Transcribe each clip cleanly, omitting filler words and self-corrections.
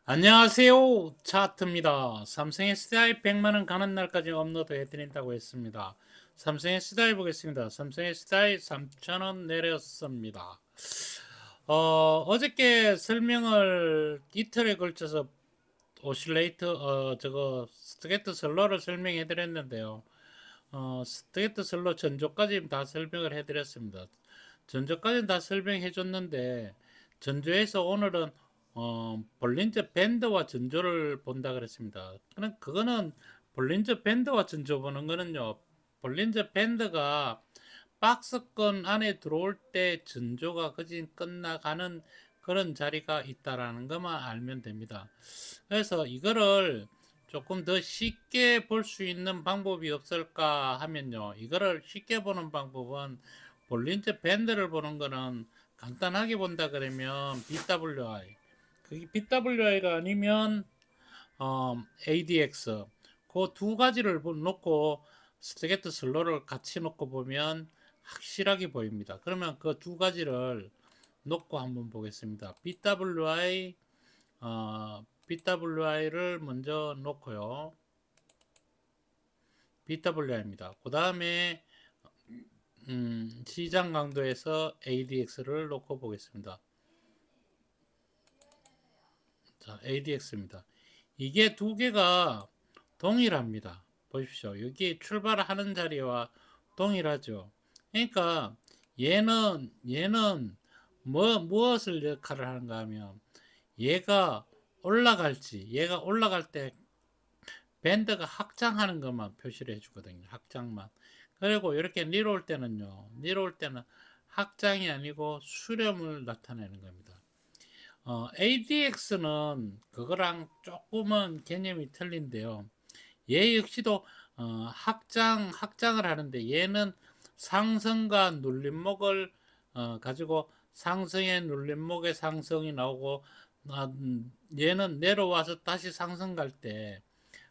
안녕하세요. 차트입니다. 삼성 SDI 100만원 가는 날까지 업로드 해드린다고 했습니다. 삼성 SDI 보겠습니다. 삼성 SDI 3,000원 내렸습니다. 어저께 설명을 이틀에 걸쳐서 오실레이터 저거 스트게트 슬로를 설명해 드렸는데요. 스트게트 슬로 전조까지 다 설명을 해 드렸습니다. 전조까지는 다 설명해 줬는데 전조에서 오늘은 볼린저 밴드와 전조를 본다 그랬습니다. 그거는 볼린저 밴드와 전조 보는 거는요. 볼린저 밴드가 박스권 안에 들어올 때 전조가 거진 끝나가는 그런 자리가 있다라는 것만 알면 됩니다. 그래서 이거를 조금 더 쉽게 볼 수 있는 방법이 없을까 하면요. 이거를 쉽게 보는 방법은 볼린저 밴드를 보는 거는 간단하게 본다 그러면 BWI. 그게 BWI가 아니면 ADX. 그 두 가지를 놓고 스트게트 슬로를 같이 놓고 보면 확실하게 보입니다. 그러면 그 두 가지를 놓고 한번 보겠습니다. BWI를 먼저 놓고요. BWI입니다. 그 다음에 시장 강도에서 ADX를 놓고 보겠습니다. 자, ADX입니다. 이게 두 개가 동일합니다. 보십시오. 여기 출발하는 자리와 동일하죠. 그러니까 얘는 무엇을 역할을 하는가 하면 얘가 올라갈 때 밴드가 확장하는 것만 표시를 해주거든요. 확장만. 그리고 이렇게 내려올 때는 확장이 아니고 수렴을 나타내는 겁니다. ADX는 그거랑 조금은 개념이 틀린데요. 얘 역시도 확장을 하는데 얘는 상승과 눌림목을 가지고 상승의 눌림목의 상승이 나오고 얘는 내려와서 다시 상승 갈 때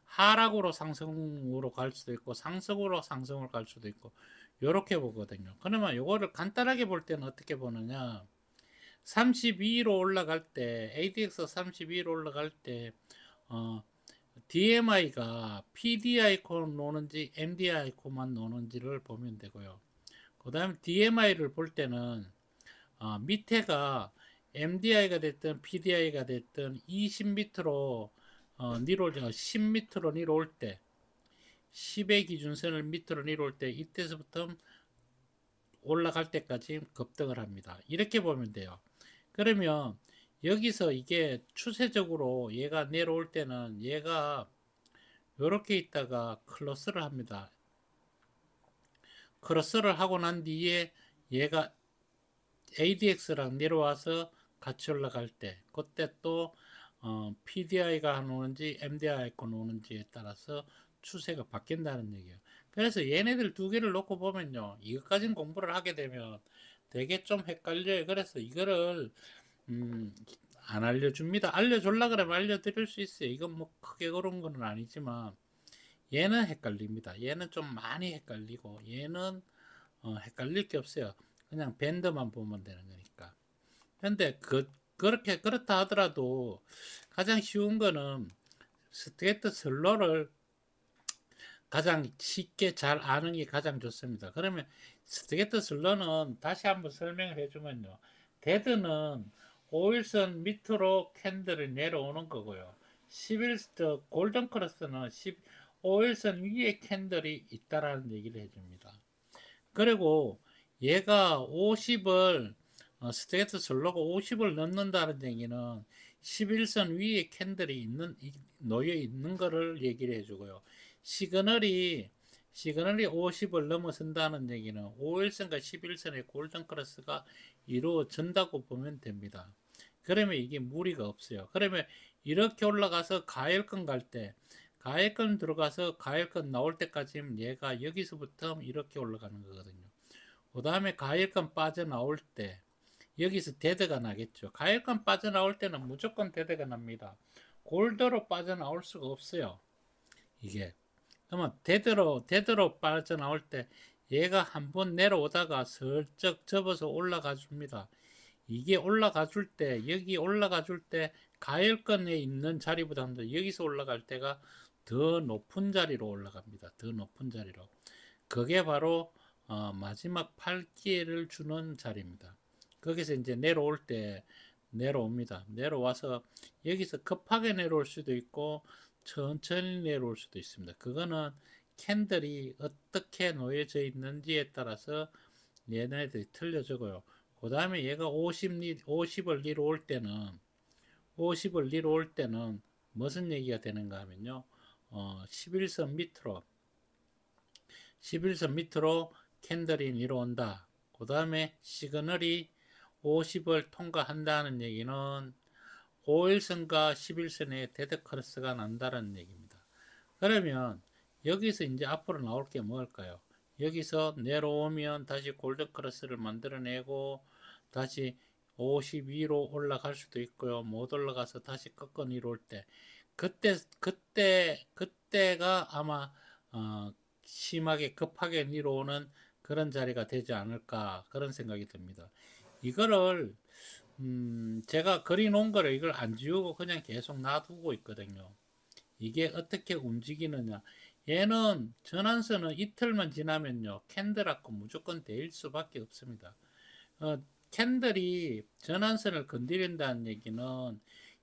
하락으로 상승으로 갈 수도 있고 상승으로 상승을 갈 수도 있고 이렇게 보거든요. 그러면 이거를 간단하게 볼 때는 어떻게 보느냐? 32로 올라갈 때 ADX 32로 올라갈 때 DMI가 PDI코 노는지 MDI코만 노는지를 보면 되고요. 그 다음에 DMI를 볼 때는 밑에가 MDI가 됐든 PDI가 됐든 20m로 내려올 10m로 내려올 때 10의 기준선을 밑으로 내려올 때 이때서부터 올라갈 때까지 급등을 합니다. 이렇게 보면 돼요. 그러면 여기서 이게 추세적으로 얘가 내려올 때는 얘가 이렇게 있다가 클로스를 합니다. 클로스를 하고 난 뒤에 얘가 ADX랑 내려와서 같이 올라갈 때 그때 또 PDI가 노는지 MDI가 노는지에 따라서 추세가 바뀐다는 얘기예요. 그래서 얘네들 두 개를 놓고 보면요. 이것까지는 공부를 하게 되면 되게 좀 헷갈려요. 그래서 이거를 안 알려줍니다. 알려줄라 그러면 알려드릴 수 있어요. 이건 뭐 크게 그런 건 아니지만 얘는 헷갈립니다. 얘는 좀 많이 헷갈리고 얘는 헷갈릴 게 없어요. 그냥 밴드만 보면 되는 거니까. 근데 그렇다 하더라도 가장 쉬운 거는 스트레이트 슬로를 가장 쉽게 잘 아는 게 가장 좋습니다. 그러면 스트레이트 슬로는 다시 한번 설명을 해주면요. 데드는 5일선 밑으로 캔들이 내려오는 거고요. 11스 골든 크로스는 5일선 위에 캔들이 있다라는 얘기를 해줍니다. 그리고 얘가 50을 스트레이트 슬로가 50을 넣는다는 얘기는 11선 위에 캔들이 놓여 있는 거를 얘기를 해주고요. 시그널이 50을 넘어선다는 얘기는 5일선과 11선의 골든 크로스가 이루어진다고 보면 됩니다. 그러면 이게 무리가 없어요. 그러면 이렇게 올라가서 가열권 갈 때 가열권 들어가서 가열권 나올 때까지는 얘가 여기서부터 이렇게 올라가는 거거든요. 그 다음에 가열권 빠져나올 때 여기서 데드가 나겠죠. 가열권 빠져나올 때는 무조건 데드가 납니다. 골드로 빠져나올 수가 없어요. 이게. 그러면 데드로 빠져나올 때 얘가 한번 내려오다가 슬쩍 접어서 올라가 줍니다. 이게 올라가 줄 때, 여기 올라가 줄 때 가열권에 있는 자리보다는 여기서 올라갈 때가 더 높은 자리로 올라갑니다. 더 높은 자리로. 그게 바로 마지막 팔기회를 주는 자리입니다. 거기서 이제 내려올 때 내려옵니다. 내려와서 여기서 급하게 내려올 수도 있고 천천히 내려올 수도 있습니다. 그거는 캔들이 어떻게 놓여져 있는지에 따라서 얘네들이 틀려져고요. 그 다음에 얘가 50을 내려올 때는 50을 내려올 때는 무슨 얘기가 되는가 하면요. 11선 밑으로 캔들이 내려온다. 그 다음에 시그널이 50을 통과한다는 얘기는 5일선과 11선에 데드 크로스가 난다는 얘기입니다. 그러면 여기서 이제 앞으로 나올 게 뭘까요? 여기서 내려오면 다시 골든 크로스를 만들어내고 다시 52로 올라갈 수도 있고요. 못 올라가서 다시 꺾어 내려올 때 그때가 아마 심하게 급하게 내려오는 그런 자리가 되지 않을까 그런 생각이 듭니다. 이거를 제가 그려놓은 거를 이걸 안 지우고 그냥 계속 놔두고 있거든요. 이게 어떻게 움직이느냐. 얘는 전환선은 이틀만 지나면요 캔들하고 무조건 데일 수밖에 없습니다. 캔들이 전환선을 건드린다는 얘기는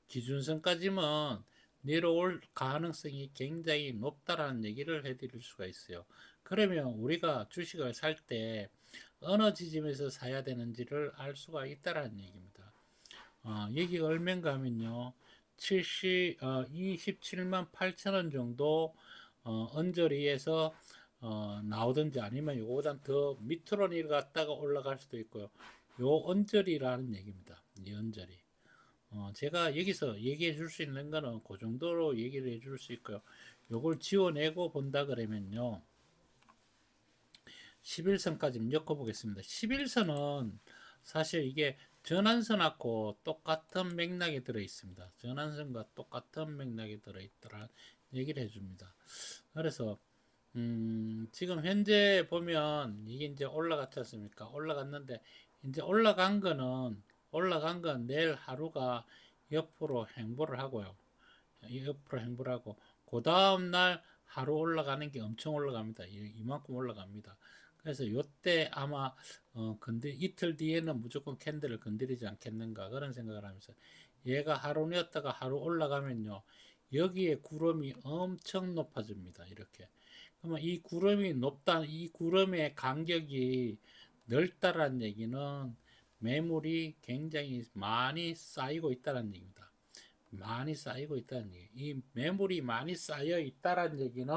기준선까지만 내려올 가능성이 굉장히 높다라는 얘기를 해드릴 수가 있어요. 그러면 우리가 주식을 살 때 어느 지점에서 사야 되는지를 알 수가 있다라는 얘기입니다. 여기가 얼마인가 하면요 27만 8천원 정도 언저리에서 나오든지 아니면 요거보다 더 밑으로 내려갔다가 올라갈 수도 있고요. 요 언저리라는 얘기입니다. 이 언저리. 제가 여기서 얘기해 줄 수 있는 거는 그 정도로 얘기를 해 줄 수 있고요. 요걸 지워내고 본다 그러면요. 11선까지 엮어 보겠습니다. 11선은 사실 이게 전환선하고 똑같은 맥락이 들어 있습니다. 전환선과 똑같은 맥락이 들어 있더라 얘기를 해줍니다. 그래서 지금 현재 보면 이게 이제 올라갔지 않습니까? 올라갔는데 이제 올라간 건 내일 하루가 옆으로 행보를 하고요. 옆으로 행보를 하고 그 다음날 하루 올라가는 게 엄청 올라갑니다. 이만큼 올라갑니다. 그래서 요때 아마 이틀 뒤에는 무조건 캔들을 건드리지 않겠는가 그런 생각을 하면서 얘가 하루 내었다가 하루 올라가면요 여기에 구름이 엄청 높아집니다. 이렇게 그러면 이 구름이 높다 이 구름의 간격이 넓다라는 얘기는 매물이 굉장히 많이 쌓이고 있다는 얘기입니다. 많이 쌓이고 있다는 얘기. 이 매물이 많이 쌓여 있다는 얘기는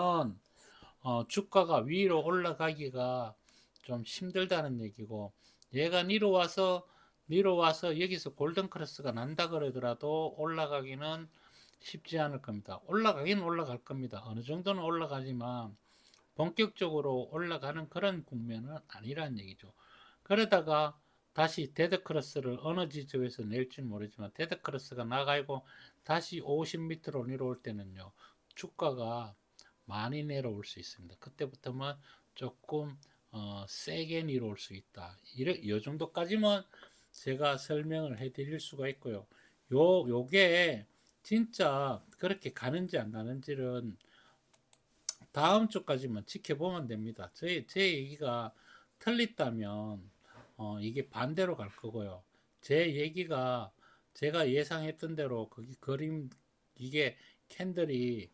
주가가 위로 올라가기가 좀 힘들다는 얘기고 얘가 내려와서 여기서 골든 크로스가 난다 그러더라도 올라가기는 쉽지 않을 겁니다. 올라가긴 올라갈 겁니다. 어느 정도는 올라가지만 본격적으로 올라가는 그런 국면은 아니라는 얘기죠. 그러다가 다시 데드 크로스를 어느 지점에서 낼지 모르지만 데드 크로스가 나가고 다시 50m로 내려올 때는요 주가가 많이 내려올 수 있습니다. 그때부터만 조금 세게 내려올 수 있다. 이 정도까지만 제가 설명을 해드릴 수가 있고요. 요게 진짜 그렇게 가는지 안 가는지는 다음 주까지만 지켜보면 됩니다. 제 얘기가 틀렸다면 이게 반대로 갈 거고요. 제 얘기가 제가 예상했던 대로 그림 이게 캔들이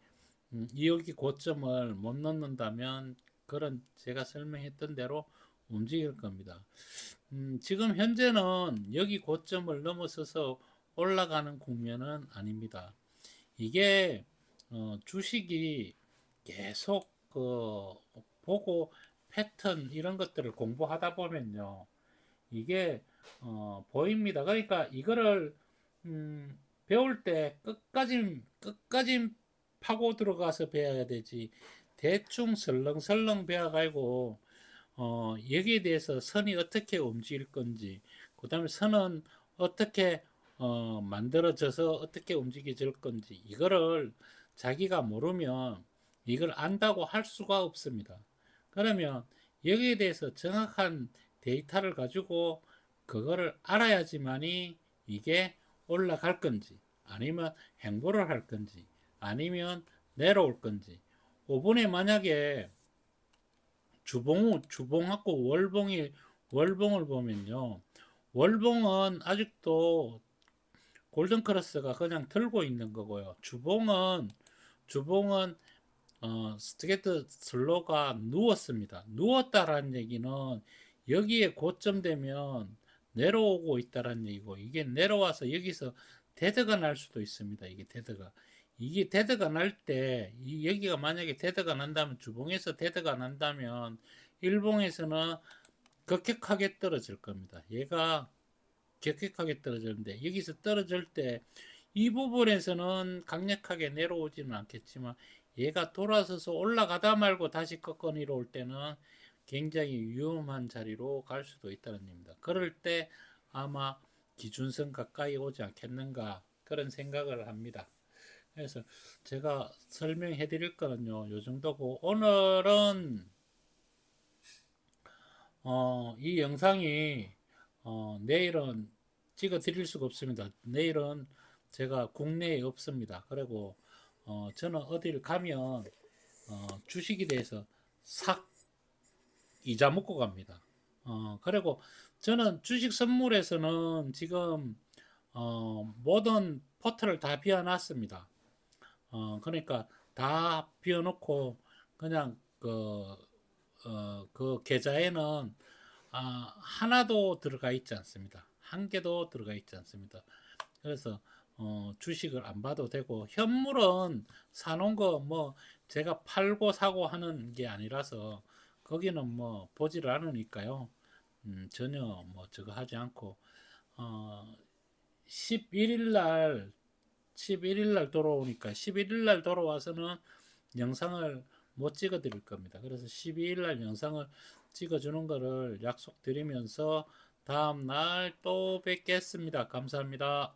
여기 고점을 못 넣는다면 그런 제가 설명했던 대로 움직일 겁니다. 지금 현재는 여기 고점을 넘어서서 올라가는 국면은 아닙니다. 이게 주식이 계속 보고 패턴 이런 것들을 공부하다 보면요 이게 보입니다. 그러니까 이거를 배울 때 끝까지 파고 들어가서 배워야 되지 대충 설렁설렁 배워가지고 여기에 대해서 선이 어떻게 움직일 건지 그 다음에 선은 어떻게 만들어져서 어떻게 움직여질 건지 이거를 자기가 모르면 이걸 안다고 할 수가 없습니다. 그러면 여기에 대해서 정확한 데이터를 가지고 그거를 알아야지만이 이게 올라갈 건지 아니면 행보를 할 건지 아니면 내려올 건지. 5분에 만약에 주봉하고 월봉을 보면요. 월봉은 아직도 골든크로스가 그냥 들고 있는 거고요. 주봉은 스트레이트 슬로가 누웠습니다. 누웠다라는 얘기는 여기에 고점 되면 내려오고 있다라는 얘기고, 이게 내려와서 여기서 데드가 날 수도 있습니다. 이게 데드가 날 때, 여기가 만약에 데드가 난다면, 주봉에서 데드가 난다면 일봉에서는 급격하게 떨어질 겁니다. 얘가 급격하게 떨어지는데, 여기서 떨어질 때 이 부분에서는 강력하게 내려오지는 않겠지만, 얘가 돌아서서 올라가다 말고 다시 꺾어 내려올 때는 굉장히 위험한 자리로 갈 수도 있다는 얘기입니다. 그럴 때 아마 기준선 가까이 오지 않겠는가, 그런 생각을 합니다. 그래서 제가 설명해 드릴 거는요, 요 정도고, 오늘은 이 영상이 내일은 찍어 드릴 수가 없습니다. 내일은 제가 국내에 없습니다. 그리고 저는 어디를 가면 주식에 대해서 싹 이자 먹고 갑니다. 그리고 저는 주식 선물에서는 지금 모든 포트를 다 비워놨습니다. 그러니까 다 비워놓고 그냥 그 계좌에는 하나도 들어가 있지 않습니다. 한 개도 들어가 있지 않습니다. 그래서 주식을 안 봐도 되고, 현물은 사놓은 거 뭐 제가 팔고 사고 하는 게 아니라서 거기는 뭐 보지를 않으니까요. 전혀 뭐 저거 하지 않고 11일 날 11일 날 돌아오니까 11일 날 돌아와서는 영상을 못 찍어 드릴 겁니다. 그래서 12일 날 영상을 찍어 주는 거를 약속드리면서 다음 날 또 뵙겠습니다. 감사합니다.